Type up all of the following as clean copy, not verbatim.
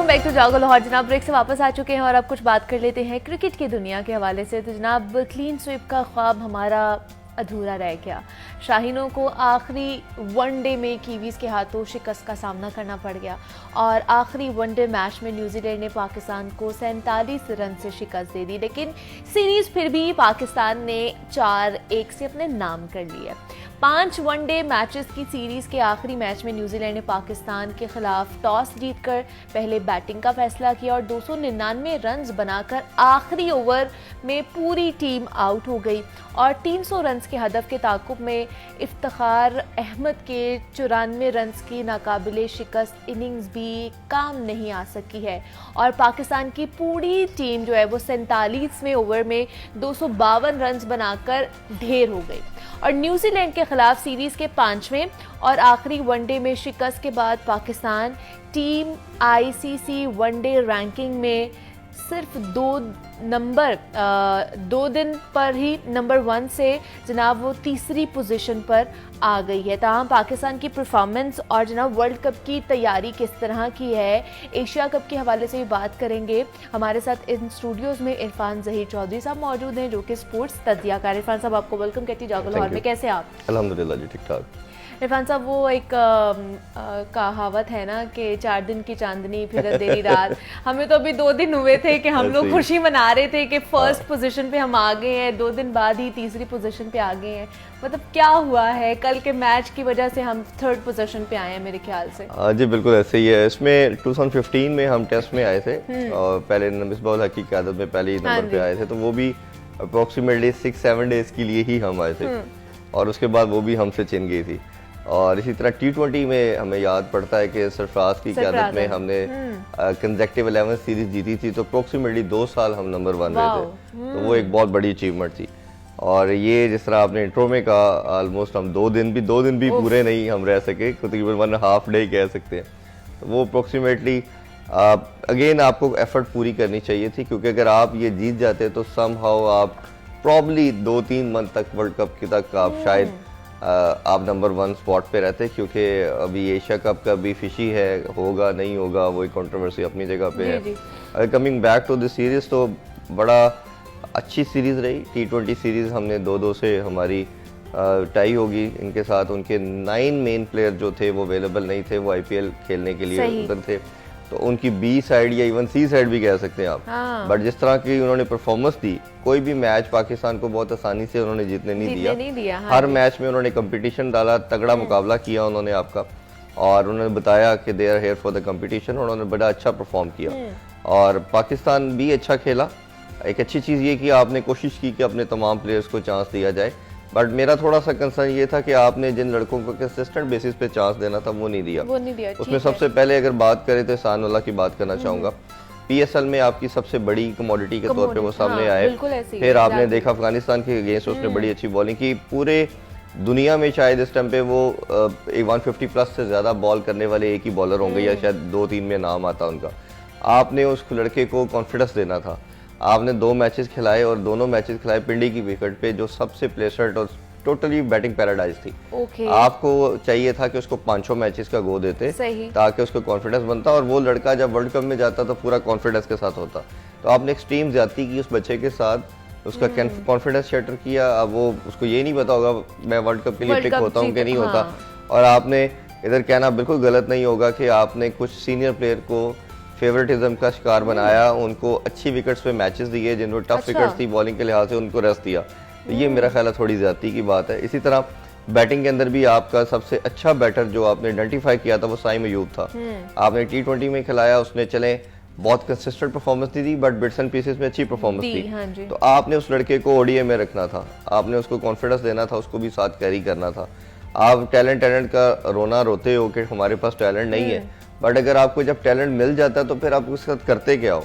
Welcome back to जागो लाहौर। जनाब break से वापस आ चुके हैं और अब कुछ बात कर लेते हैं क्रिकेट की दुनिया के हवाले से। तो जनाब क्लीन स्वीप का ख्वाब हमारा अधूरा रह गया। शाहीनों को आखिरी वनडे में कीवीज़ के हाथों शिकस्त का सामना करना पड़ गया और आखिरी वनडे मैच में न्यूजीलैंड ने पाकिस्तान को 47 रन से शिकस्त दे दी, लेकिन सीरीज़ फिर भी पाकिस्तान ने 4-1 से अपने नाम कर लिया। 5 वनडे मैचेस की सीरीज़ के आखिरी मैच में न्यूजीलैंड ने पाकिस्तान के खिलाफ टॉस जीतकर पहले बैटिंग का फैसला किया और 299 रन बनाकर आखिरी ओवर में पूरी टीम आउट हो गई और 300 रन के हदफ के ताकुब में इफ्तिखार अहमद के 94 रन की नाकाबिले शिकस्त इनिंग्स भी काम नहीं आ सकी है और पाकिस्तान की पूरी टीम जो है वो 47वें ओवर में 252 रन बनाकर ढेर हो गई और न्यूजीलैंड के खिलाफ सीरीज के 5वें और आखिरी वनडे में शिकस्त के बाद Pakistan team ICC one day ranking में सिर्फ 2 दिन पर ही नंबर 1 से जनाब वो तीसरी पोजीशन पर आ गई है। ताहम पाकिस्तान की परफॉर्मेंस और जनाब वर्ल्ड कप की तैयारी किस तरह की है, एशिया कप के हवाले से भी बात करेंगे। हमारे साथ इन स्टूडियोज़ में इरफान ज़हीर चौधरी साहब मौजूद हैं जो कि स्पोर्ट्स तज्जियाकार। इरफान साहब आपको वेलकम कहती जागो लाहौर में, कैसे आप? अल्हम्दुलिल्लाह जी, ठीक ठाक। इरफान साहब वो एक कहावत है ना कि 4 दिन की चांदनी फिर अंधेरी रात। हमें तो अभी 2 दिन हुए थे कि हम लोग खुशी मना रहे थे कि फर्स्ट पोजीशन पे हम आ गए हैं, 2 दिन बाद ही तीसरी पोजीशन पे आ गए हैं। मतलब क्या हुआ है? कल के मैच की वजह से हम 3rd पोजीशन पे आए हैं मेरे ख्याल से। जी बिल्कुल ऐसे ही है। इसमें 2015 में हम टेस्ट में आए थे और पहले मिसबाह हक की क़यादत में पहले ही नंबर पे आए थे, तो वो भी अप्रोक्सीमेटली 6-7 डेज के लिए ही हम आए थे और उसके बाद वो भी हमसे छिन गई थी। और इसी तरह T20 में हमें याद पड़ता है कि सरफराज की क़यादत में हमने कंसेक्टिव 11 सीरीज जीती थी, तो अप्रोक्सीमेटली 2 साल हम नंबर 1 रहे थे, तो वो एक बहुत बड़ी अचीवमेंट थी। और ये जिस तरह आपने इंट्रो में कहा, ऑलमोस्ट हम 2 दिन भी पूरे नहीं हम रह सके, तकरीबन 1.5 डे कह सकते हैं। तो वो अप्रोक्सीमेटली अगेन आपको एफर्ट पूरी करनी चाहिए थी, क्योंकि अगर आप ये जीत जाते तो समहाउ आप प्रॉब्ली 2-3 मंथ तक वर्ल्ड कप की तक आप शायद आप नंबर 1 स्पॉट पे रहते, क्योंकि अभी एशिया कप का भी फिशी है, होगा नहीं होगा वो एक कंट्रोवर्सी अपनी जगह पे है। अगर coming back to the series, तो बड़ा अच्छी सीरीज रही। T20 सीरीज हमने 2-2 से हमारी टाई होगी इनके साथ। उनके 9 मेन प्लेयर जो थे वो अवेलेबल नहीं थे, वो IPL खेलने के लिए उधर थे, तो उनकी B साइड या इवन C साइड भी कह सकते हैं आप। बट जिस तरह की उन्होंने परफॉर्मेंस दी, कोई भी मैच पाकिस्तान को बहुत आसानी से उन्होंने जीतने नहीं दिया। हर मैच में उन्होंने कंपटीशन डाला, तगड़ा मुकाबला किया उन्होंने आपका, और उन्होंने बताया कि they are here for the competition. उन्होंने बड़ा अच्छा परफॉर्म किया और पाकिस्तान भी अच्छा खेला। एक अच्छी चीज़ ये कि आपने कोशिश की कि अपने तमाम प्लेयर्स को चांस दिया जाए, बट मेरा थोड़ा सा कंसर्न ये था कि आपने जिन लड़कों को कंसिस्टेंट बेसिस पे चांस देना था वो नहीं दिया। उसमें सबसे पहले अगर बात करें तो एहसानुल्लाह की बात करना चाहूँगा। PSL में आपकी सबसे बड़ी कमोडिटी के तौर पे वो सामने आए। फिर आपने देखा अफगानिस्तान के अगेंस्ट उसने बड़ी अच्छी बॉलिंग की। पूरे दुनिया में शायद इस टाइम पे वो 150+ से ज़्यादा बॉल करने वाले एक ही बॉलर होंगे या शायद 2-3 में नाम आता उनका। आपने उस लड़के को कॉन्फिडेंस देना था। आपने 2 मैचेस खिलाए और दोनों मैचेस खिलाए पिंडी की विकेट पे, जो सबसे प्लेसर्ट और टोटली बैटिंग पैराडाइज थी। आपको चाहिए था कि उसको 5 मैचेस का गो देते ताकि उसको कॉन्फिडेंस बनता, और वो लड़का जब वर्ल्ड कप में जाता तो पूरा कॉन्फिडेंस के साथ होता। तो आपने एक्सट्रीम ज्यादती की उस बच्चे के साथ, उसका कॉन्फिडेंस शैटर किया। अब वो उसको ये नहीं पता होगा मैं वर्ल्ड कप के लिए पिक होता हूँ कि नहीं होता। और आपने इधर कहना बिल्कुल गलत नहीं होगा कि आपने कुछ सीनियर प्लेयर को फेवरेटिज्म का शिकार बनाया, उनको अच्छी विकेट्स पे मैचेस दिए, जिनको टफ विकेट्स थी बॉलिंग के लिहाज से, उनको रेस्ट दिया। तो ये मेरा ख्याल है थोड़ी ज्यादती की बात है। इसी तरह बैटिंग के अंदर भी आपका सबसे अच्छा बैटर जो आपने आइडेंटिफाई किया था वो साइम अयूब था। आपने T20 में खिलाया, उसने चले बहुत consistent performance the, but bits and pieces में अच्छी परफॉर्मेंस दी। तो आपने उस लड़के को ODI में रखना था, आपने उसको कॉन्फिडेंस देना था, उसको भी साथ कैरी करना था। आप टैलेंट का रोना रोते हो कि हमारे पास टैलेंट नहीं है, बट अगर आपको जब टैलेंट मिल जाता है तो फिर आप उसके साथ करते क्या हो?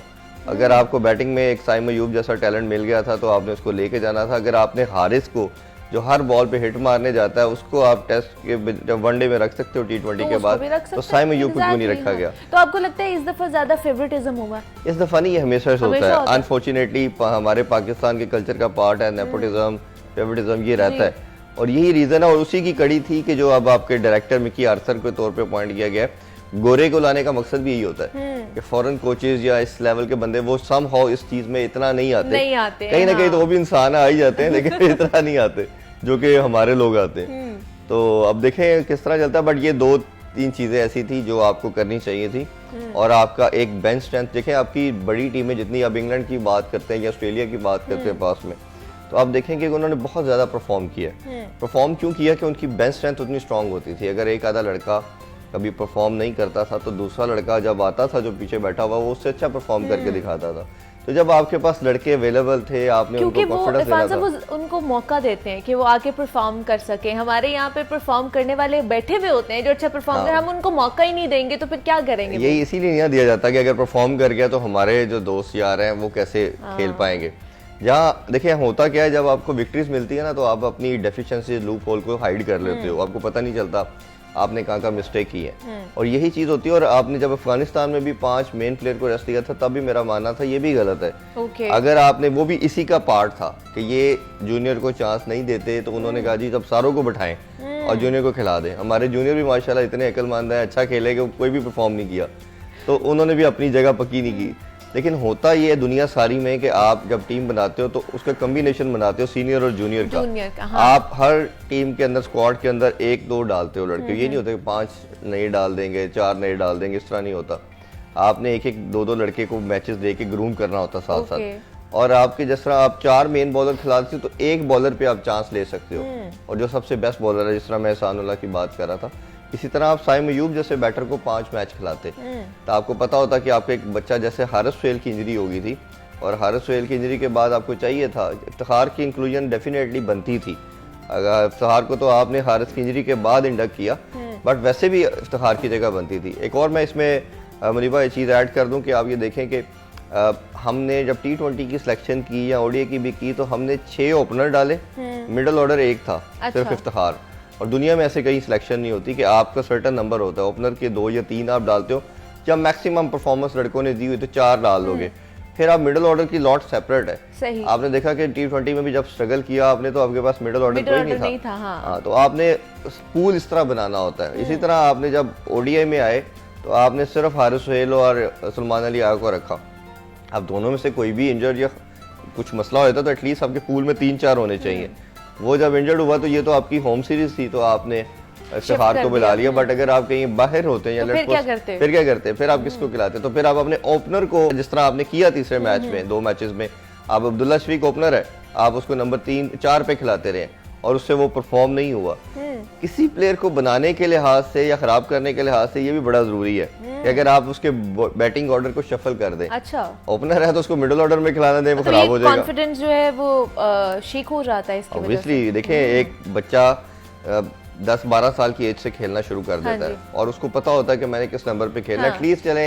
अगर आपको बैटिंग में एक साइम अयूब जैसा टैलेंट मिल गया था तो आपने उसको लेके जाना था। अगर आपने हारिस को, जो हर बॉल पे हिट मारने जाता है, उसको आप टेस्ट के जब वनडे में रख सकते हो T20 के बाद, तो साइम अयूब को क्यों नहीं रखा गया? तो आपको लगता है इस दफा ज्यादा फेवरेटिज्म हुआ? इस दफा नहीं, ये हमेशा से होता है। अनफॉर्चुनेटली हमारे पाकिस्तान के कल्चर का पार्ट है नेपोटिज्म, फेवरेटिज्म, ये रहता है। और यही रीजन है, और उसी की कड़ी थी कि जो अब आपके डायरेक्टर मिकी आर्थर के तौर पे अपॉइंट किया गया है, गोरे को लाने का मकसद भी यही होता है कि फॉरेन कोचेज या इस लेवल के बंदे वो सम हाउ इस चीज में इतना नहीं आते कहीं ना कहीं तो वो भी इंसान आ ही जाते हैं लेकिन इतना नहीं आते जो कि हमारे लोग आते हैं। तो अब देखें किस तरह चलता है, बट ये 2-3 चीजें ऐसी थी जो आपको करनी चाहिए थी। और आपका एक बेंच स्ट्रेंथ देखें, आपकी बड़ी टीमें जितनी, अब इंग्लैंड की बात करते हैं या ऑस्ट्रेलिया की बात करते हैं पास में, तो आप देखेंगे कि उन्होंने बहुत ज़्यादा परफॉर्म किया। परफॉर्म क्यों किया कि उनकी बेंच स्ट्रेंथ उतनी स्ट्रांग होती थी। अगर एक आधा लड़का कभी परफॉर्म नहीं करता था तो दूसरा लड़का जब आता था जो पीछे बैठा हुआ वो उससे अच्छा परफॉर्म करके दिखाता था। तो जब आपके पास लड़के अवेलेबल थे, आपने उनको कॉन्फिडेंस देना था, वो उनको मौका देते हैं कि वो आके परफॉर्म कर सके। हमारे यहाँ पे परफॉर्म करने वाले बैठे हुए होते हैं जो अच्छा परफॉर्म कर, हम उनको मौका ही नहीं देंगे तो फिर क्या करेंगे? यही इसीलिए नहीं दिया जाता कि अगर परफॉर्म कर गया तो हमारे जो दोस्त यार हैं वो कैसे खेल पाएंगे। जहाँ देखिए होता क्या है, जब आपको विक्ट्रीज मिलती है ना तो आप अपनी डेफिशिएंसी लूप होल को हाइड कर लेते हो, आपको पता नहीं चलता आपने कहाँ मिस्टेक की है। और यही चीज होती है। और आपने जब अफगानिस्तान में भी 5 मेन प्लेयर को रेस्ट दिया था तब भी मेरा मानना था ये भी गलत है। अगर आपने, वो भी इसी का पार्ट था कि ये जूनियर को चांस नहीं देते तो उन्होंने कहा जी जब सारों को बैठाएं और जूनियर को खिला दें। हमारे जूनियर भी माशाल्लाह इतने अक्लमंद है, अच्छा खेले कि कोई भी परफॉर्म नहीं किया, तो उन्होंने भी अपनी जगह पक्की नहीं की। लेकिन होता ये है दुनिया सारी में कि आप जब टीम बनाते हो तो उसका कॉम्बिनेशन बनाते हो सीनियर और जूनियर का। हाँ। आप हर टीम के अंदर, स्क्वाड के अंदर 1-2 डालते हो लड़के। ये नहीं होता कि 5 नए डाल देंगे, 4 नए डाल देंगे, इस तरह नहीं होता। आपने 1-2 लड़के को मैचेस दे के ग्रूम करना होता साथ साथ। और आपके जिस तरह आप 4 मेन बॉलर खिलाते हो तो एक बॉलर पे आप चांस ले सकते हो, और जो सबसे बेस्ट बॉलर है, जिस तरह मैं एहसानुल्लाह की बात कर रहा था, इसी तरह आप साइम अयूब जैसे बैटर को 5 मैच खिलाते तो आपको पता होता कि आपका एक बच्चा, जैसे हारिस सोहेल की इंजरी हो गई थी, और हारिस सोहेल की इंजरी के बाद आपको चाहिए था इफ्तिखार की इंक्लूजन डेफिनेटली बनती थी। अगर इफ्तिखार को तो आपने हारिस की इंजरी के बाद इंडक्ट किया, बट वैसे भी इफ्तिखार की जगह बनती थी। एक और मैं इसमें मुनीबा एक चीज़ ऐड कर दूं कि आप ये देखें कि हमने जब T20 की सिलेक्शन की या ओडीआई की भी की तो हमने 6 ओपनर डाले, मिडल ऑर्डर 1 था। अच्छा। सिर्फ इफ्तिखार। और दुनिया में ऐसे कहीं सिलेक्शन नहीं होती कि आपका सर्टेन नंबर होता है, ओपनर के 2 या 3 आप डालते हो। जब मैक्सिमम परफॉर्मेंस लड़कों ने दी हुई तो 4 डाल लोगे, फिर आप मिडिल ऑर्डर की लॉट सेपरेट है। सही। आपने देखा कि T20 में भी जब स्ट्रगल किया आपने तो आपके पास मिडिल ऑर्डर कोई नहीं था। हाँ, तो आपने पूल इस तरह बनाना होता है। इसी तरह आपने जब ओडीआई में आए तो आपने सिर्फ हारिस सोहेल और सलमान अली आगा को रखा। अब दोनों में से कोई भी इंजर्ड या कुछ मसला होता तो एटलीस्ट आपके पूल में 3-4 होने चाहिए। वो जब इंजर्ड हुआ तो ये तो आपकी होम सीरीज थी तो आपने इफ्तिखार को बुला लिया। बट अगर आप कहीं बाहर होते हैं या फिर क्या करते? फिर आप किसको खिलाते? तो फिर आप अपने ओपनर को, जिस तरह आपने किया तीसरे मैच में, 2 मैचेस में, आप अब्दुल्ला शफीक ओपनर है, आप उसको नंबर 3-4 पे खिलाते रहे और उससे वो परफॉर्म नहीं हुआ। किसी प्लेयर को बनाने के लिहाज से या खराब करने के लिहाज से ये भी बड़ा जरूरी है कि अगर आप उसके बैटिंग ऑर्डर को शफल कर दें। अच्छा। ओपनर है तो उसको मिडिल ऑर्डर में खिलाना दें, वो खराब हो जाएगा। कॉन्फिडेंस जो है वो शेक हो जाता है इसकी वजह से। ऑब्वियसली देखें, एक बच्चा 10-12 साल की एज से खेलना शुरू कर देता है और उसको पता होता है कि मैंने किस नंबर पे खेलना है। एटलीस्ट चले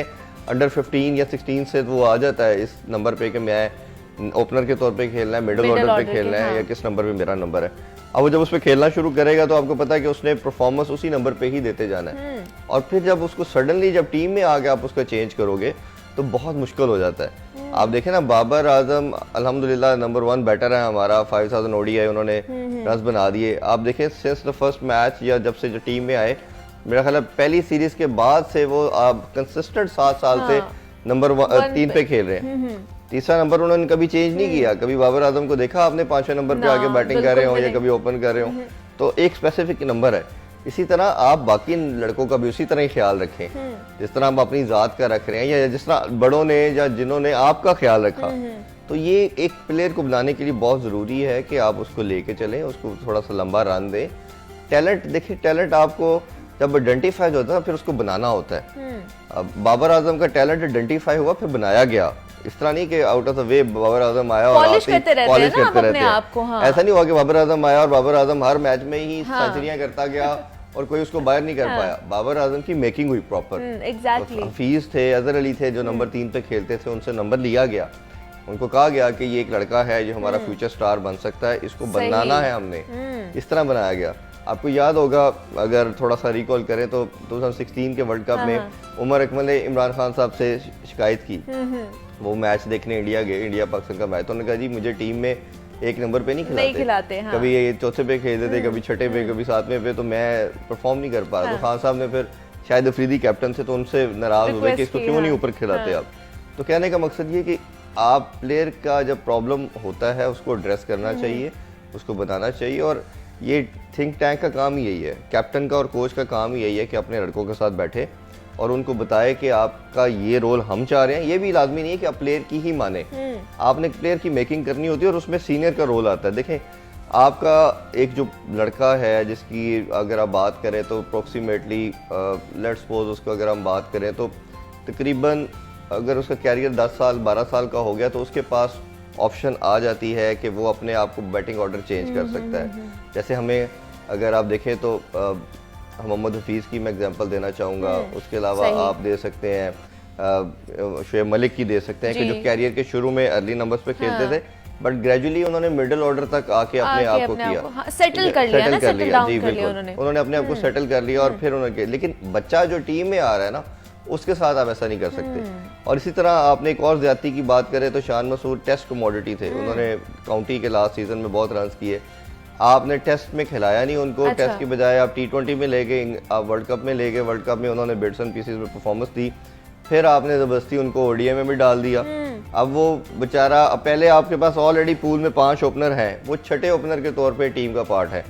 अंडर 15 या 16 से वो आ जाता है इस नंबर पे कि मैं ओपनर के तौर पे खेलना है, मिडिल ऑर्डर पे खेलना है, या किस नंबर पे मेरा नंबर है। अब वो जब उस पर खेलना शुरू करेगा तो आपको पता है कि उसने परफॉर्मेंस उसी नंबर पे ही देते जाना है। और फिर जब उसको सडनली जब टीम में आके आप उसका चेंज करोगे तो बहुत मुश्किल हो जाता है। आप देखें ना, बाबर आजम अल्हम्दुलिल्लाह नंबर 1 बैटर है हमारा, 5000 ओडीआई उन्होंने रन बना दिए। आप देखें सिंस द फर्स्ट मैच या जब से जो टीम में आए, मेरा ख्याल है पहली सीरीज के बाद से वो आप कंसिस्टेंट 7 साल से नंबर 3 पे खेल रहे हैं। तीसरा नंबर उन्होंने कभी चेंज नहीं किया। कभी बाबर आजम को देखा आपने 5वें नंबर पे आके बैटिंग कर रहे हो या कभी ओपन कर रहे हो, तो एक स्पेसिफिक नंबर है। इसी तरह आप बाकी लड़कों का भी उसी तरह ही ख्याल रखें जिस तरह आप अपनी जात का रख रहे हैं, या जिस तरह बड़ों ने या जिन्होंने आपका ख्याल रखा। तो ये एक प्लेयर को बनाने के लिए बहुत ज़रूरी है कि आप उसको लेके चलें, उसको थोड़ा सा लंबा रन दें। टैलेंट देखिए, टैलेंट आपको जब आइडेंटिफाई होता है फिर उसको बनाना होता है। अब बाबर आजम का टैलेंट आइडेंटिफाई हुआ, फिर बनाया गया। इस तरह नहीं कि out of the way Babar Azam आया और पॉलिश करते रहते हैं। ऐसा नहीं हुआ कि बाबर आजम आया और बाबर आजम हर मैच में ही सेंचुरियां करता गया और कोई उसको बाहर नहीं कर पाया। बाबर आजम की मेकिंग हुई प्रॉपर। एग्जैक्टली। हफीज थे, अजहर अली थे जो नंबर 3 पे खेलते थे, उनसे नंबर लिया गया। उनको कहा गया कि ये एक लड़का है जो हमारा फ्यूचर स्टार बन सकता है, इसको बनाना है हमने। इस तरह बनाया गया। आपको याद होगा, अगर थोड़ा सा रिकॉल करें तो 2016 के वर्ल्ड कप में उमर अकमल ने इमरान खान साहब से शिकायत की। वो मैच देखने इंडिया गए, इंडिया पाकिस्तान का मैच, तो उन्होंने कहा जी मुझे टीम में 1 नंबर पे नहीं खिलाते। हाँ। कभी ये 4थे पे खेलते थे, कभी 6ठे पे, कभी 7वें पे, तो मैं परफॉर्म नहीं कर पा रहा। तो खान साहब ने फिर शायद अफरीदी कैप्टन से, तो उनसे नाराज हो गए कि इसको क्यों नहीं ऊपर खिलाते आप। तो कहने का मकसद ये कि आप प्लेयर का जब प्रॉब्लम होता है उसको एड्रेस करना चाहिए, उसको बताना चाहिए, और ये थिंक टैंक का काम ही यही है, कैप्टन का और कोच का काम ही यही है कि अपने लड़कों के साथ बैठे और उनको बताए कि आपका ये रोल हम चाह रहे हैं। ये भी लाजमी नहीं है कि आप प्लेयर की ही माने, आपने प्लेयर की मेकिंग करनी होती है और उसमें सीनियर का रोल आता है। देखें, आपका एक जो लड़का है जिसकी अगर आप बात करें तो अप्रोक्सीमेटली लेट्स सपोज उसको अगर हम बात करें तो तकरीबन अगर उसका कैरियर 10 साल 12 साल का हो गया तो उसके पास ऑप्शन आ जाती है कि वो अपने आप को बैटिंग ऑर्डर चेंज कर सकता है। जैसे हमें अगर आप देखें तो मोहम्मद हफीज़ की मैं एग्जांपल देना चाहूँगा, उसके अलावा आप दे सकते हैं शोएब मलिक की दे सकते हैं कि जो कैरियर के शुरू में अर्ली नंबर्स पे खेलते थे बट ग्रेजुअली उन्होंने मिडिल ऑर्डर तक आके अपने आप को किया, सेटल कर लिया। जी बिल्कुल, उन्होंने अपने आप को सेटल कर लिया और फिर उन्होंने, लेकिन बच्चा जो टीम में आ रहा है ना उसके साथ आप ऐसा नहीं कर सकते। और इसी तरह आपने एक और ज्यादती की बात करें तो शान मसूद टेस्ट कमोडिटी थे, उन्होंने काउंटी के लास्ट सीजन में बहुत रन किए, आपने टेस्ट में खिलाया नहीं उनको। अच्छा। टेस्ट की बजाय आप T20 में ले गए, आप वर्ल्ड कप में ले गए, वर्ल्ड कप में उन्होंने बिट्स एंड पीसेस में परफॉर्मेंस दी, फिर आपने जबरदस्ती उनको ODI में भी डाल दिया। अब वो बेचारा, पहले आपके पास ऑलरेडी पूल में 5 ओपनर हैं, वो छठे ओपनर के तौर पे टीम का पार्ट है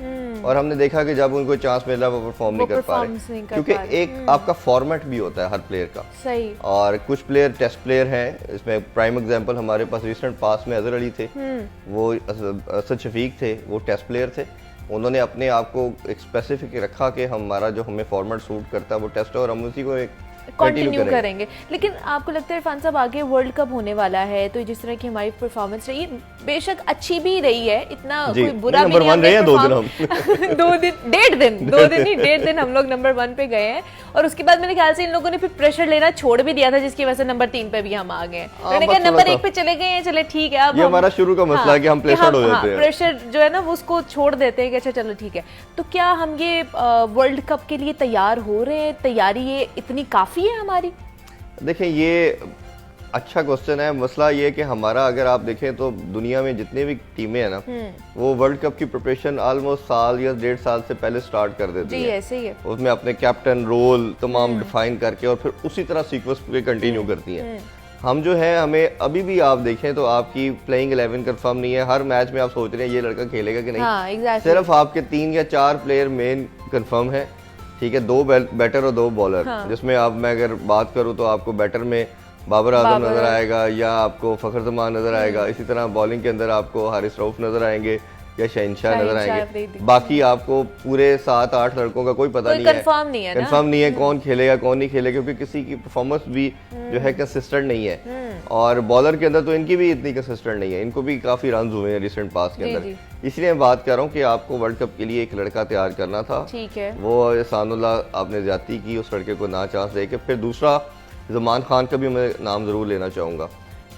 और हमने देखा कि जब उनको चांस मिला वो परफॉर्म नहीं कर पा रहे, क्योंकि एक आपका फॉर्मेट भी होता है हर प्लेयर का। सही। और कुछ प्लेयर टेस्ट प्लेयर हैं, इसमें प्राइम एग्जांपल हमारे पास रिसेंट पास में अजहर अली थे, वो असद शफीक थे, वो टेस्ट प्लेयर थे, उन्होंने अपने आप को एक स्पेसिफिक रखा कि हमारा जो हमें फॉर्मेट सूट करता है वो टेस्ट है और हम उसी को एक कंटिन्यू करेंगे। लेकिन आपको लगता है इरफान साहब आगे वर्ल्ड कप होने वाला है तो जिस तरह की हमारी परफॉर्मेंस रही बेशक अच्छी भी रही है, इतना कोई बुरा भी नहीं है। 2 दिन हम लोग नंबर 1 पे गए हैं और उसके बाद मेरे ख्याल से इन लोगों ने फिर प्रेशर लेना छोड़ भी दिया था जिसकी वजह से नंबर 3 पे भी हम आ गए। मैंने कहा नंबर 1 पे चले गए हैं, चले ठीक है, अब ये हमारा शुरू का मसला है कि हम प्रेशर हो जाते हैं, प्रेशर जो है ना वो उसको छोड़ देते हैं कि अच्छा चलो ठीक है। तो क्या हम ये वर्ल्ड कप के लिए तैयार हो रहे हैं, तैयारी ये इतनी काफी है हमारी? देखें, ये अच्छा क्वेश्चन है। मसला ये है कि हमारा अगर आप देखें तो दुनिया में जितने भी टीमें हैं ना वो वर्ल्ड कप की प्रिपरेशन ऑलमोस्ट साल या 1.5 साल से पहले स्टार्ट कर देती है। ऐसे ही है। उसमें अपने कैप्टन रोल तमाम डिफाइन करके और फिर उसी तरह सीक्वेंस पे कंटिन्यू करती हैं। हम जो है, हमें अभी भी आप देखें तो आपकी प्लेइंग 11 कंफर्म नहीं है, हर मैच में आप सोच रहे हैं ये लड़का खेलेगा कि नहीं। exactly. सिर्फ आपके 3 या 4 प्लेयर मेन कंफर्म है, ठीक है, 2 बैटर और 2 बॉलर। जिसमें आप, मैं अगर बात करूं तो आपको बैटर में बाबर आजम नजर आएगा या आपको फखर जमान नजर आएगा, इसी तरह बॉलिंग के अंदर आपको हारिस रऊफ नजर आएंगे या शहनशाह नजर आएंगे। बाकी आपको पूरे 7-8 लड़कों का कोई पता नहीं है, कंफर्म नहीं है कौन खेलेगा कौन नहीं खेलेगा, क्योंकि किसी की परफॉर्मेंस भी जो है कंसिस्टेंट नहीं है। और बॉलर के अंदर तो इनकी भी इतनी कंसिस्टेंट नहीं है, इनको भी काफी रन हुए हैं रिसेंट पास के अंदर। इसलिए मैं बात कर रहा हूँ कि आपको वर्ल्ड कप के लिए एक लड़का तैयार करना था, ठीक है, वो एहसानुल्लाह आपने ज्यादती की, उस लड़के को ना चांस दे के। फिर दूसरा ज़मान खान का भी मैं नाम जरूर लेना चाहूँगा।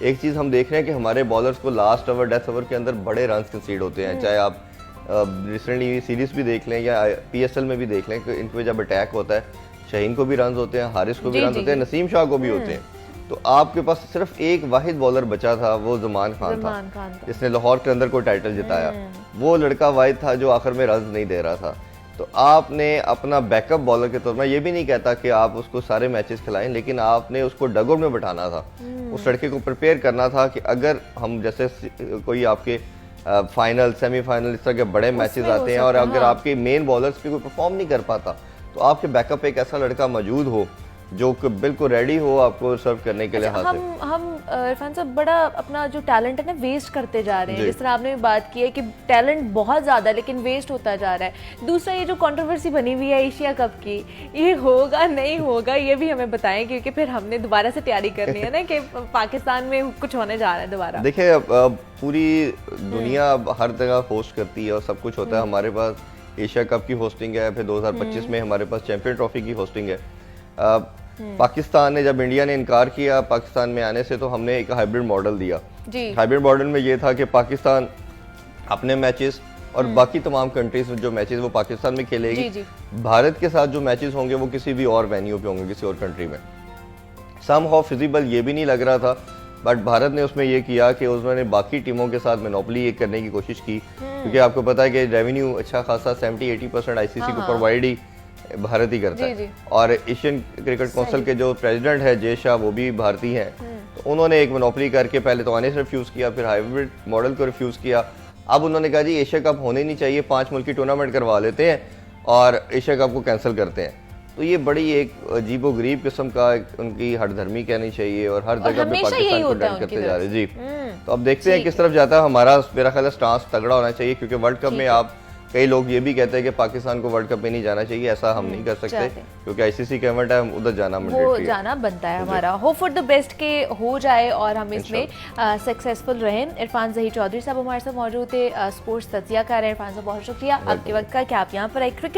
एक चीज़ हम देख रहे हैं कि हमारे बॉलर्स को लास्ट ओवर डेथ ओवर के अंदर बड़े रन कंसीड होते हैं, चाहे आप रिसेंटली सीरीज भी देख लें या PSL में भी देख लें कि इन पे जब अटैक होता है शाहीन को भी रन होते हैं, हारिस को भी रन होते हैं, नसीम शाह को भी होते हैं। तो आपके पास सिर्फ एक वाहिद बॉलर बचा था, वो ज़मान खान था जिसने लाहौर के अंदर को टाइटल जिताया। वो लड़का वाहिद था जो आखिर में रन नहीं दे रहा था। तो आपने अपना बैकअप बॉलर के तौर पर, मैं ये भी नहीं कहता कि आप उसको सारे मैचेस खिलाएं, लेकिन आपने उसको डगआउट में बैठाना था, उस लड़के को प्रिपेयर करना था कि अगर हम जैसे कोई आपके फाइनल सेमीफाइनल इस तरह के बड़े मैचेस आते हैं और अगर आपके मेन बॉलर्स पे कोई परफॉर्म नहीं कर पाता तो आपके बैकअप एक ऐसा लड़का मौजूद हो जो बिल्कुल रेडी हो आपको सर्व करने के लिए। हम इरफान साहब बड़ा अपना जो टैलेंट है ना वेस्ट करते जा रहे हैं, जिस तरह आपने बात की है कि टैलेंट बहुत ज़्यादा लेकिन वेस्ट होता जा रहा है। दूसरा ये जो कंट्रोवर्सी बनी हुई है एशिया कप की, ये होगा नहीं होगा ये भी हमें बताएं, क्योंकि फिर हमने दोबारा से तैयारी करनी है ना कि पाकिस्तान में कुछ होने जा रहा है दोबारा। देखिए, पूरी दुनिया हर जगह होस्ट करती है और सब कुछ होता है। हमारे पास एशिया कप की होस्टिंग है, फिर 2025 में हमारे पास चैंपियन ट्रॉफी की होस्टिंग है। पाकिस्तान ने, जब इंडिया ने इनकार किया पाकिस्तान में आने से, तो हमने एक हाइब्रिड मॉडल दिया। हाइब्रिड मॉडल में ये था कि पाकिस्तान अपने मैचेस और बाकी तमाम कंट्रीज जो मैचेस वो पाकिस्तान में खेलेगी, भारत के साथ जो मैचेस होंगे वो किसी भी और वेन्यू पे होंगे, किसी और कंट्री में। समहाउ फिजिबल ये भी नहीं लग रहा था, बट भारत ने उसमें ये किया कि उन्होंने बाकी टीमों के साथ मोनोपोली करने की कोशिश की, क्योंकि आपको पता है कि रेवेन्यू अच्छा खासा 70-80% ICC को प्रोवाइड ही भारत ही करता जी, जी। है। और एशियन क्रिकेट काउंसिल के जो प्रेसिडेंट है जय शाह, वो भी भारतीय हैं। तो उन्होंने एक मोनोपोली करके पहले तो आने से रिफ्यूज़ किया, फिर हाइब्रिड मॉडल को रिफ्यूज़ किया। अब उन्होंने कहा जी एशिया कप होने नहीं चाहिए, 5 मुल्क की टूर्नामेंट करवा लेते हैं और एशिया कप को कैंसिल करते हैं। तो ये बड़ी एक अजीबो-गरीब किस्म का उनकी हठधर्मी कहनी चाहिए और हर जगह पे पाकिस्तान को डंड करते जा रहे हैं। जी, तो अब देखते हैं किस तरफ जाता है। हमारा मेरा ख्याल है स्टांस तगड़ा होना चाहिए, क्योंकि वर्ल्ड कप में आप कई लोग ये भी कहते हैं कि पाकिस्तान को वर्ल्ड कप में नहीं जाना चाहिए। ऐसा हम नहीं कर सकते, क्योंकि आईसीसी का इवेंट है, हम उधर जाना वो जाना बनता है हमारा। होप फॉर द बेस्ट के हो जाए और हम इसमें सक्सेसफुल रहें। इरफान ज़हीर चौधरी साहब हमारे साथ मौजूद थे, स्पोर्ट्स तज्जिया कर रहे हैं। इरफान साहब बहुत शुक्रिया आपके वक्त का कि आप यहाँ पर आए। क्रिकेट